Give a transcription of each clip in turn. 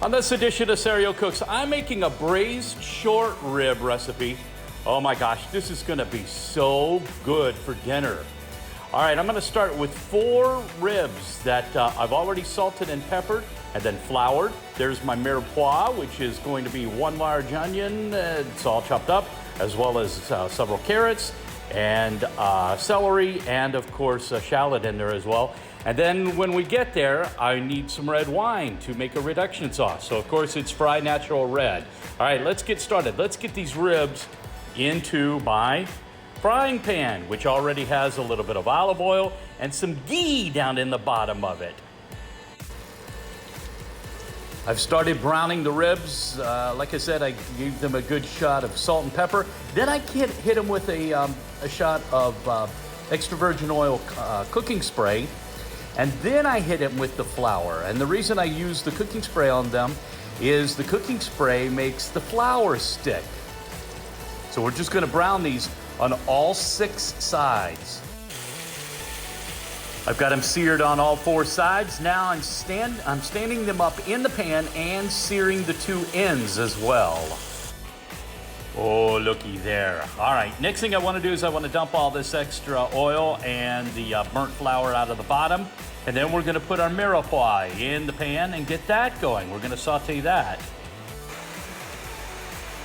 On this edition of Serio Cooks, I'm making a braised short rib recipe. Oh my gosh, this is gonna be so good for dinner. All right, I'm gonna start with 4 ribs that I've already salted and peppered and then floured. There's my mirepoix, which is going to be 1 large onion, it's all chopped up, as well as several carrots and celery, and of course a shallot in there as well. And then when we get there, I need some red wine to make a reduction sauce. So of course it's fried natural red. All right, let's get started. Let's get these ribs into my frying pan, which already has a little bit of olive oil and some ghee down in the bottom of it. I've started browning the ribs. Like I said, I gave them a good shot of salt and pepper. Then I hit them with a shot of extra virgin oil cooking spray. And then I hit them with the flour. And the reason I use the cooking spray on them is the cooking spray makes the flour stick. So we're just gonna brown these on all 6 sides. I've got them seared on all 4 sides. Now I'm standing them up in the pan and searing the 2 ends as well. Oh, looky there. All right, next thing I wanna do is I wanna dump all this extra oil and the burnt flour out of the bottom. And then we're gonna put our mirepoix in the pan and get that going. We're gonna saute that.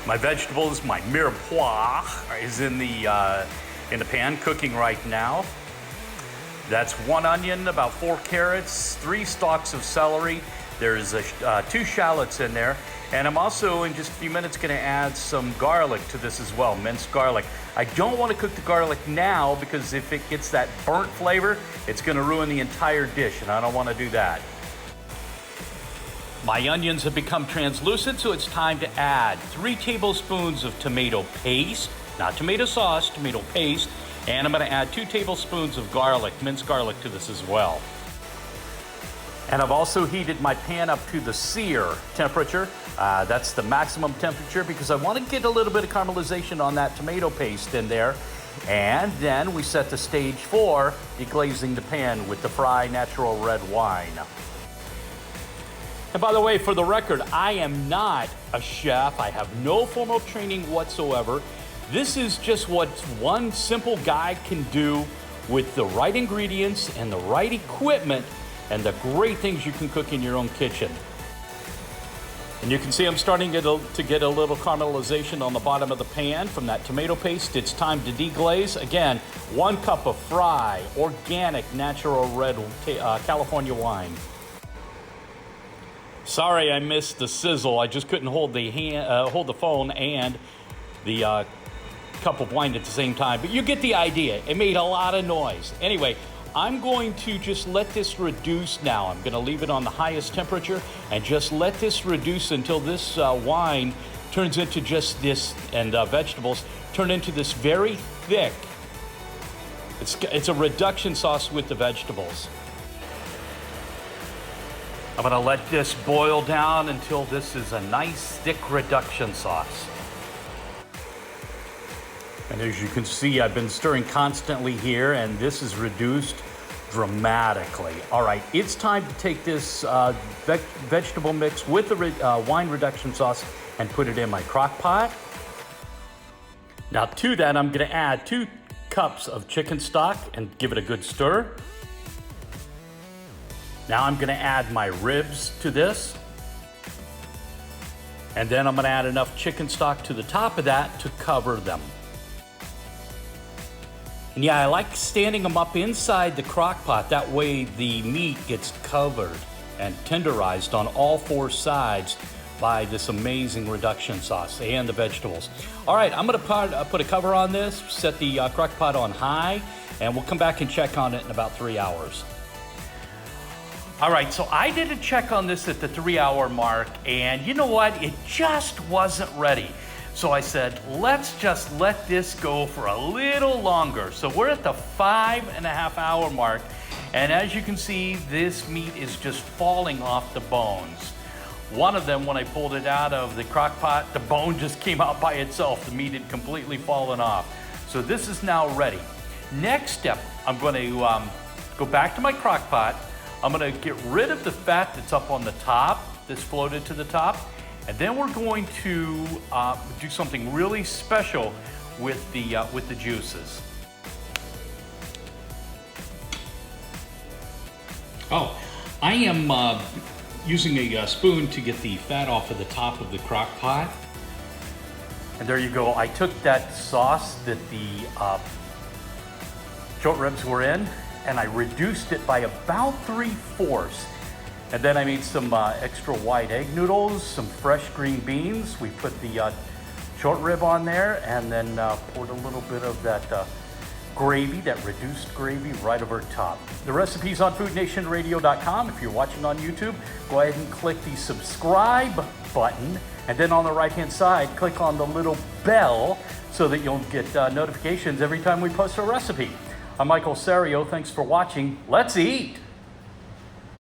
My vegetables, my mirepoix is in the pan cooking right now. That's 1 onion, about 4 carrots, 3 stalks of celery. There's 2 shallots in there. And I'm also, in just a few minutes, gonna add some garlic to this as well, minced garlic. I don't wanna cook the garlic now because if it gets that burnt flavor, it's gonna ruin the entire dish, and I don't wanna do that. My onions have become translucent, so it's time to add 3 tablespoons of tomato paste, not tomato sauce, tomato paste, and I'm gonna add 2 tablespoons of garlic, minced garlic to this as well. And I've also heated my pan up to the sear temperature. That's the maximum temperature because I want to get a little bit of caramelization on that tomato paste in there. And then we set the stage for deglazing the pan with the fried natural red wine. And by the way, for the record, I am not a chef. I have no formal training whatsoever. This is just what one simple guy can do with the right ingredients and the right equipment and the great things you can cook in your own kitchen. And you can see I'm starting to get a little caramelization on the bottom of the pan from that tomato paste. It's time to deglaze. Again, 1 cup of fried, organic, natural red California wine. Sorry I missed the sizzle. I just couldn't hold the phone and the cup of wine at the same time. But you get the idea. It made a lot of noise. Anyway, I'm going to just let this reduce now. I'm gonna leave it on the highest temperature and just let this reduce until this wine turns into just this, and vegetables turn into this very thick. It's a reduction sauce with the vegetables. I'm gonna let this boil down until this is a nice thick reduction sauce. And as you can see, I've been stirring constantly here, and this is reduced dramatically. All right, it's time to take this vegetable mix with the wine reduction sauce and put it in my crock pot. Now to that, I'm gonna add 2 cups of chicken stock and give it a good stir. Now I'm gonna add my ribs to this. And then I'm gonna add enough chicken stock to the top of that to cover them. And yeah, I like standing them up inside the crock pot. That way the meat gets covered and tenderized on all 4 sides by this amazing reduction sauce and the vegetables. All right, I'm gonna put a cover on this, set the crock pot on high, and we'll come back and check on it in about 3 hours. All right, so I did a check on this at the 3-hour mark, and you know what? It just wasn't ready. So I said, let's just let this go for a little longer. So we're at the 5.5-hour mark. And as you can see, this meat is just falling off the bones. One of them, when I pulled it out of the crock pot, the bone just came out by itself. The meat had completely fallen off. So this is now ready. Next step, I'm going to go back to my crock pot. I'm going to get rid of the fat that's up on the top that's floated to the top. And then we're going to do something really special with the juices. Oh, I am using a spoon to get the fat off of the top of the crock pot. And there you go. I took that sauce that the short ribs were in, and I reduced it by about 3/4. And then I made some extra white egg noodles, some fresh green beans. We put the short rib on there, and then poured a little bit of that gravy, that reduced gravy, right over top. The recipe's on foodnationradio.com. If you're watching on YouTube, go ahead and click the subscribe button, and then on the right-hand side, click on the little bell so that you'll get notifications every time we post a recipe. I'm Michael Serio. Thanks for watching. Let's eat!